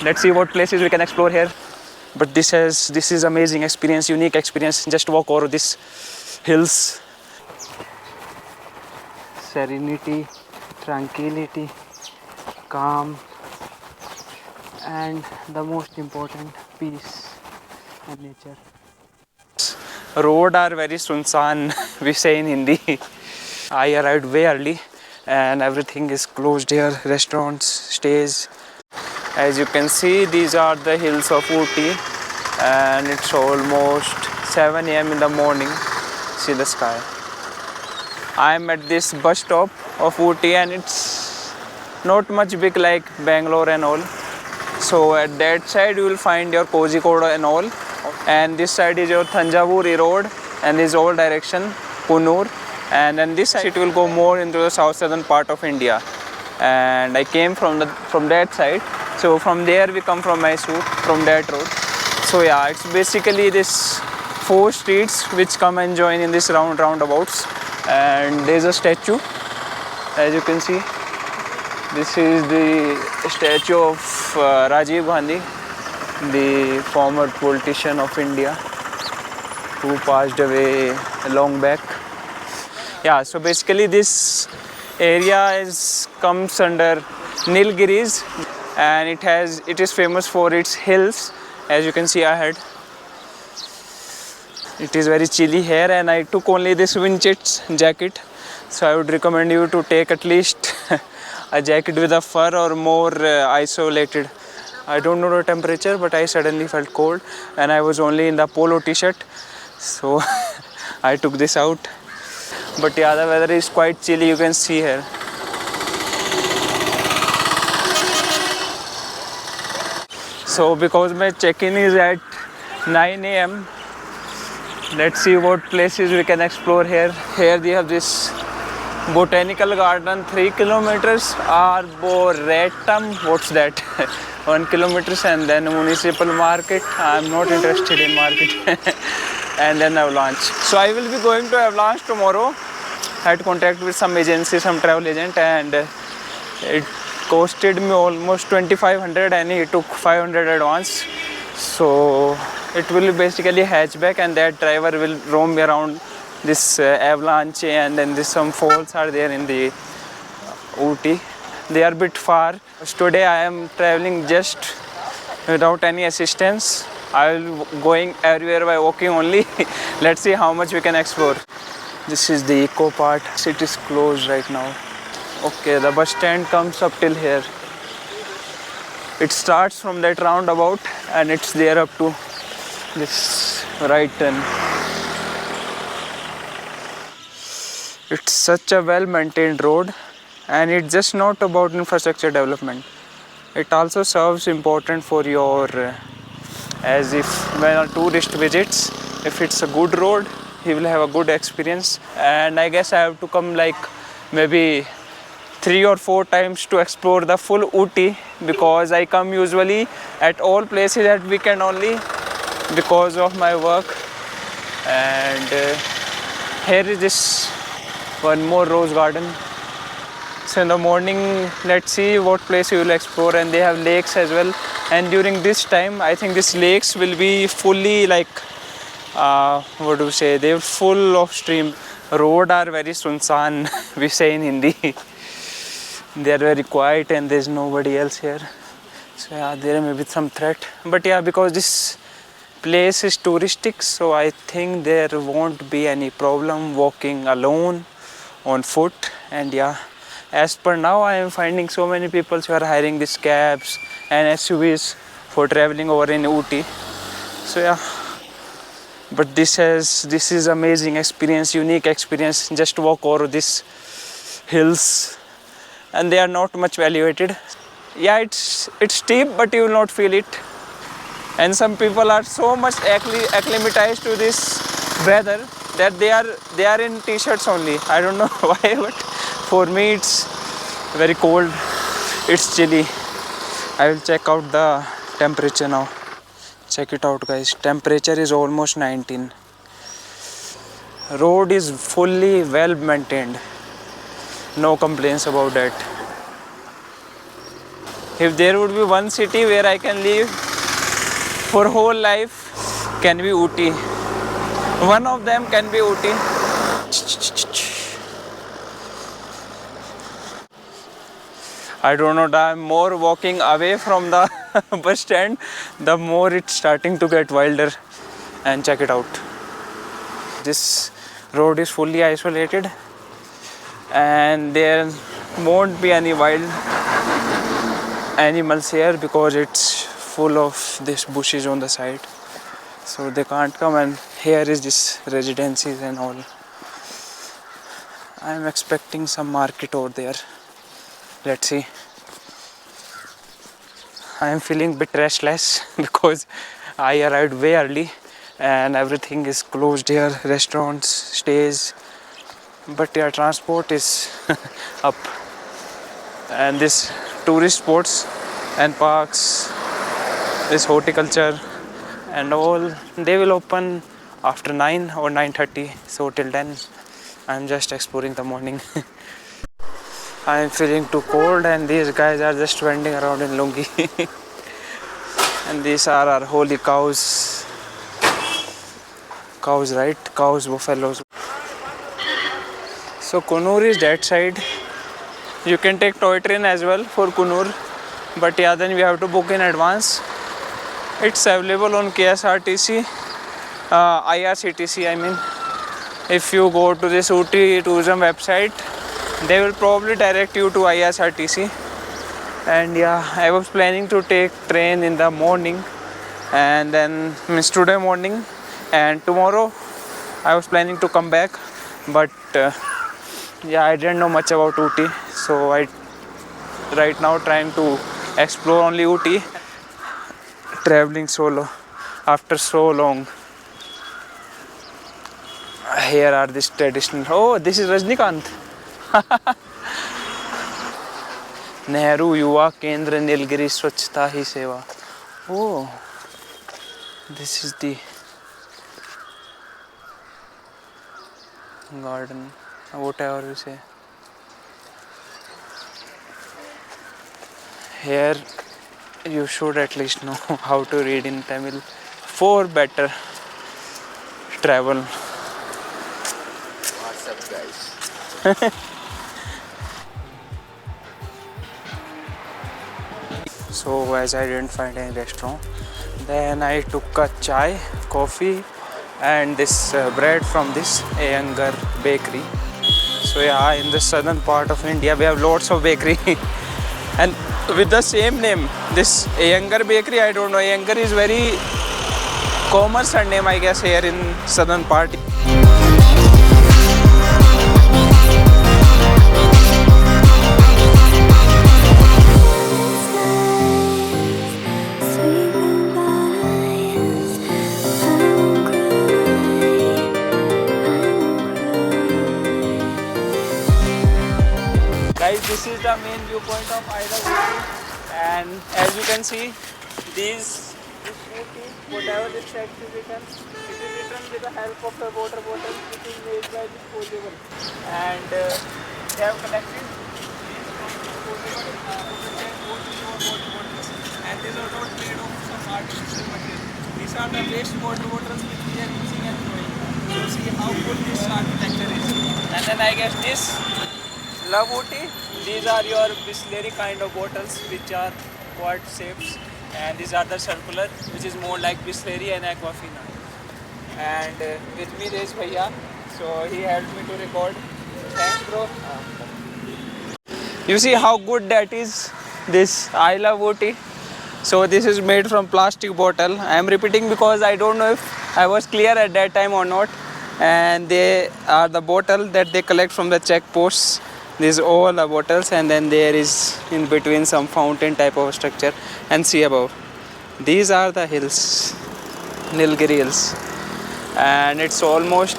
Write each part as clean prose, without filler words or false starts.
let's see what places we can explore here. But this is amazing experience, unique experience. Just walk over these hills. Serenity, tranquility, calm, and the most important, peace and nature. Road are very sunsan, we say in Hindi. I arrived way early and everything is closed here, restaurants, stays. As you can see, these are the hills of Ooty and it's almost 7 a.m. in the morning. See the sky. I am at this bus stop of Ooty and it's not much big like Bangalore and all. So at that side you will find your Kozhikode and all, and this side is your Thanjavur road and this all direction Kunur, and then this side it will go more into the southern part of India. And I came from that side, so from there we come from Mysore, from that road. So yeah, it's basically this 4 streets which come and join in this roundabouts, and there's a statue, as you can see. This is the statue of Rajiv Gandhi, the former politician of India who passed away long back. Yeah, so basically this area comes under Nilgiris, and it is famous for its hills. As you can see ahead, it is very chilly here, and I took only this wind jacket. So I would recommend you to take at least a jacket with a fur or more isolated. I don't know the temperature, but I suddenly felt cold and I was only in the polo t-shirt, so I took this out. But yeah, the weather is quite chilly, you can see here. So because my check-in is at 9 a.m, let's see what places we can explore here. Here we have this botanical garden, 3 kilometers, Arboretum, what's that? 1 kilometers, and then municipal market. I'm not interested in market. And then Avalanche. So I will be going to Avalanche tomorrow. I had contact with some agency, some travel agent, and it costed me almost 2,500 and he took 500 advance. So it will be basically hatchback, and that driver will roam me around this Avalanche, and then some falls are there in the Ooty. They are a bit far. Today I am traveling just without any assistance. I will going everywhere by walking only. Let's see how much we can explore. This is the eco part. It is closed right now. Okay, the bus stand comes up till here. It starts from that roundabout and it's there up to this right turn. It's such a well-maintained road, and it's just not about infrastructure development. It also serves important for your, as if when a tourist visits, if it's a good road, he will have a good experience. And I guess I have to come like maybe 3 or 4 times to explore the full Ooty, because I come usually at all places at weekend only because of my work. And here is this one more rose garden. So in the morning, let's see what place we will explore, and they have lakes as well. And during this time, I think these lakes will be fully like, what do you say, they're full of stream. Road are very sunsan, we say in Hindi. They are very quiet and there's nobody else here. So yeah, there may be some threat. But yeah, because this place is touristic, so I think there won't be any problem walking alone on foot. And yeah, as per now, I am finding so many people who are hiring these cabs and SUVs for traveling over in Ooty. So yeah, but this is amazing experience, unique experience. Just walk over these hills, and they are not much valuated. Yeah, it's steep, but you will not feel it. And some people are so much acclimatized to this weather that they are in t-shirts only. I don't know why, but for me it's very cold. It's chilly. I will check out the temperature now. Check it out, guys. Temperature is almost 19. Road is fully well maintained. No complaints about that. If there would be one city where I can live for whole life, can be Ooty. One of them can be Ooty. I don't know, the more walking away from the bus stand, the more it's starting to get wilder. And check it out. This road is fully isolated and there won't be any wild animals here because it's full of these bushes on the side. So they can't come, and here is this residencies and all. I am expecting some market over there. Let's see. I am feeling a bit restless because I arrived way early and everything is closed here, restaurants, stays. But yeah, transport is up. And this tourist spots and parks, this horticulture and all, they will open after 9 or 9:30. So till then, I'm just exploring the morning. I am feeling too cold and these guys are just wandering around in lungi. And these are our holy cows. Cows, right? Cows, buffaloes. So Coonoor is that side. You can take toy train as well for Coonoor. But yeah, then we have to book in advance. It's available on KSRTC, IRCTC I mean. If you go to this Ooty tourism website, they will probably direct you to IRCTC. And yeah, I was planning to take train in the morning and then miss today morning, and tomorrow I was planning to come back, but yeah, I didn't know much about Ooty, so I right now trying to explore only Ooty, traveling solo after so long. Here are these traditional. Oh, this is Rajnikant. Nehru Yuva Kendra Nilgiri Swachhta Hi Seva. Oh, this is the garden, whatever you say. Here you should at least know how to read in Tamil for better travel. What's up, guys? So as I didn't find any restaurant, then I took a chai, coffee and this bread from this Iyengar bakery. So yeah, in the southern part of India we have lots of bakery and with the same name, this Iyengar bakery, I don't know, Iyengar is very common surname I guess here in southern part. Guys, this is the main viewpoint of Isla Ooty, and as you can see, this Ooty, whatever this text is written, it is written with the help of a water bottle which is made by disposable, and they have collected these from disposable water bottles, and these are not made of some artificial material. These are the waste water bottles which we are using and throwing. So see how good this architecture is. And then I guess this Love Ooty, these are your Bisleri kind of bottles which are quad shapes, and these are the circular which is more like Bisleri and Aquafina. And with me there is Bhaiya, so he helped me to record. Thanks bro. You see how good that is, this I Love Ooty. So this is made from plastic bottle. I am repeating because I don't know if I was clear at that time or not. And they are the bottle that they collect from the check posts. These all are bottles, and then there is in between some fountain type of structure, and see above. These are the hills, Nilgiri Hills, and it's almost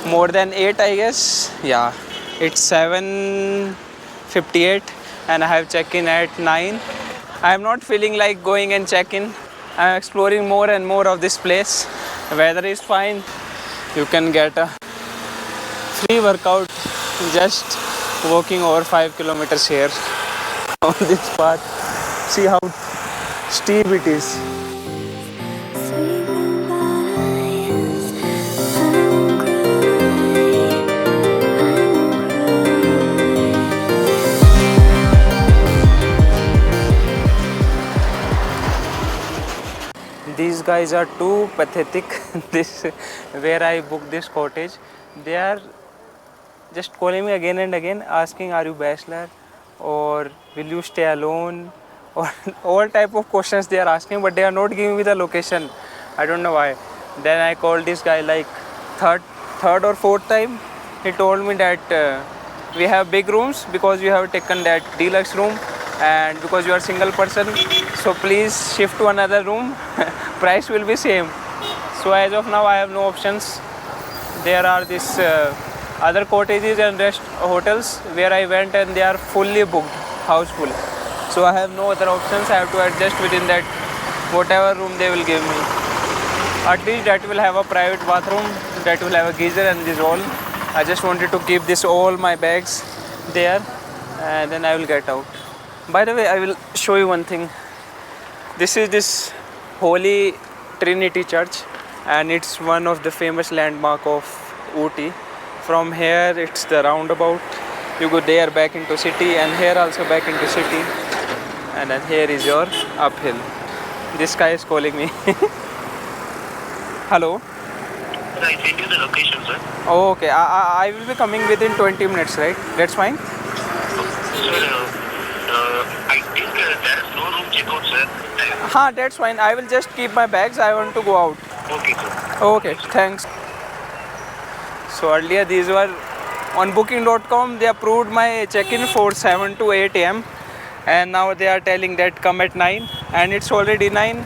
more than 8 I guess. Yeah, it's 7:58 and I have check-in at 9. I am not feeling like going and check-in. I am exploring more and more of this place. Weather is fine. You can get a free workout just walking over 5 kilometers here on this path. See how steep it is. These guys are too pathetic. This where I booked this cottage. They are just calling me again and again, asking, "Are you bachelor?" or "Will you stay alone?" or all type of questions they are asking, but they are not giving me the location. I don't know why. Then I called this guy like third or fourth time. He told me that we have big rooms because you have taken that deluxe room, and because you are single person, so please shift to another room. Price will be same. So as of now I have no options. There are this other cottages and rest hotels where I went and they are fully booked, house full. So I have no other options. I have to adjust within that whatever room they will give me. At least that will have a private bathroom, that will have a geyser, and this all. I just wanted to keep this all my bags there, and then I will get out. By the way, I will show you one thing. This is this Holy Trinity Church, and it's one of the famous landmark of Ooty. From here it's the roundabout. You go there back into city, and here also back into city, and then here is your uphill. This guy is calling me. Hello. I sent you the location, sir. Oh, okay. I will be coming within 20 minutes, right? That's fine. Sir, I think there is no room checkout, sir. That's fine. I will just keep my bags. I want to go out. Okay, sir. Okay, thanks. So earlier these were on booking.com. They approved my check-in for 7 to 8 a.m. and now they are telling that come at 9, and it's already 9,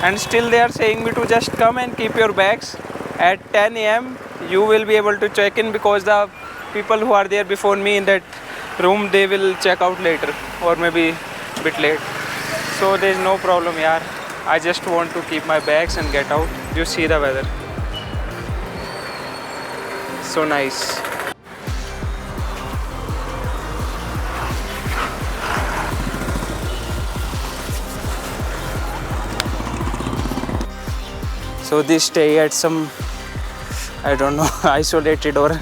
and still they are saying me to just come and keep your bags. At 10 a.m. you will be able to check in, because the people who are there before me in that room, they will check out later or maybe a bit late. So there is no problem, yaar. I just want to keep my bags and get out. You see the weather. So nice. So this stay at some, I don't know, isolated or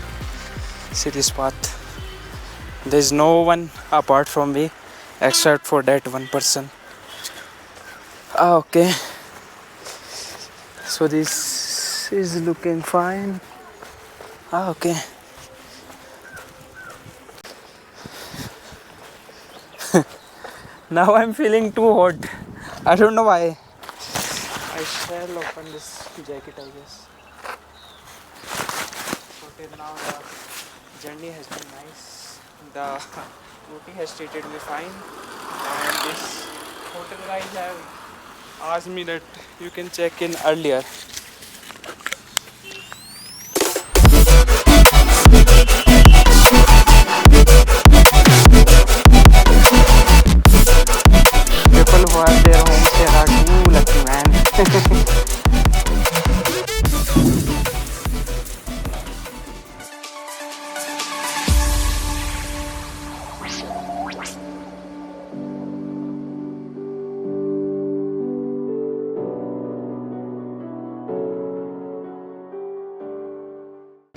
serious path. There's no one apart from me except for that one person. Okay. So this is looking fine. Okay. Now I'm feeling too hot. I don't know why. I shall open this jacket, I guess. So till now the journey has been nice. The Ooty has treated me fine, and this hotel guys have asked me that you can check in earlier. People who have their homes here are too lucky, man.